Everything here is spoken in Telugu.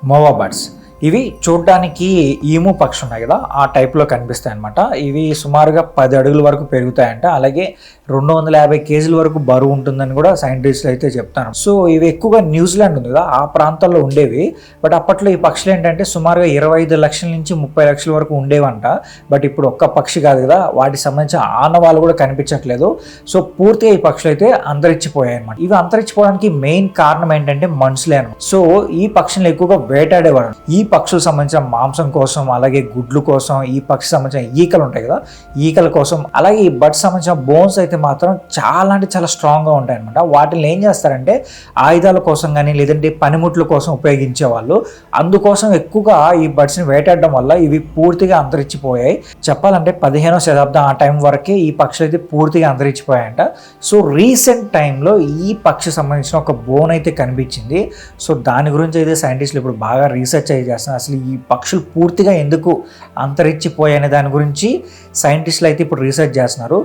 మోవా బర్డ్స్. ఇవి చూడ్డానికి ఈము పక్షి ఉన్నాయి కదా, ఆ టైప్లో కనిపిస్తాయి అనమాట. ఇవి సుమారుగా 10 అడుగుల వరకు పెరుగుతాయంట. అలాగే 250 కేజీల వరకు బరువు ఉంటుందని కూడా సైంటిస్టులు అయితే చెప్తారు. సో ఇవి ఎక్కువగా న్యూజిలాండ్ ఉంది కదా, ఆ ప్రాంతాల్లో ఉండేవి. బట్ అప్పట్లో ఈ పక్షులు ఏంటంటే సుమారుగా 25 లక్షల నుంచి 30 లక్షల వరకు ఉండేవంట. బట్ ఇప్పుడు ఒక్క పక్షి కాదు కదా, వాటికి సంబంధించిన ఆనవాళ్ళు కూడా కనిపించట్లేదు. సో పూర్తిగా ఈ పక్షులు అయితే అంతరించిపోయాయి అనమాట. ఇవి అంతరించిపోవడానికి మెయిన్ కారణం ఏంటంటే మనుషులే అనమాట. సో ఈ పక్షులను ఎక్కువగా వేటాడేవారు. ఈ పక్షులకు సంబంధించిన మాంసం కోసం, అలాగే గుడ్లు కోసం, ఈ పక్షి సంబంధించిన ఈకలు ఉంటాయి కదా, ఈకల కోసం, అలాగే ఈ బర్డ్స్ సంబంధించిన బోన్స్ అయితే మాత్రం చాలా అంటే చాలా స్ట్రాంగ్గా ఉంటాయి అనమాట. వాటిని ఏం చేస్తారంటే ఆయుధాల కోసం కానీ లేదంటే పనిముట్ల కోసం ఉపయోగించే వాళ్ళు. అందుకోసం ఎక్కువగా ఈ బర్డ్స్ని వేటాడడం వల్ల ఇవి పూర్తిగా అంతరించిపోయాయి. చెప్పాలంటే 15వ శతాబ్దం ఆ టైం వరకే ఈ పక్షులు అయితే పూర్తిగా అంతరించిపోయాయంట. సో రీసెంట్ టైంలో ఈ పక్షి సంబంధించిన ఒక బోన్ అయితే కనిపించింది. సో దాని గురించి అయితే సైంటిస్టులు ఇప్పుడు బాగా రీసెర్చ్ అయితే చేస్తున్నారు. అసలు ఈ పక్షులు పూర్తిగా ఎందుకు అంతరించిపోయాయనే దాని గురించి సైంటిస్టులు అయితే ఇప్పుడు రీసెర్చ్ చేస్తున్నారు.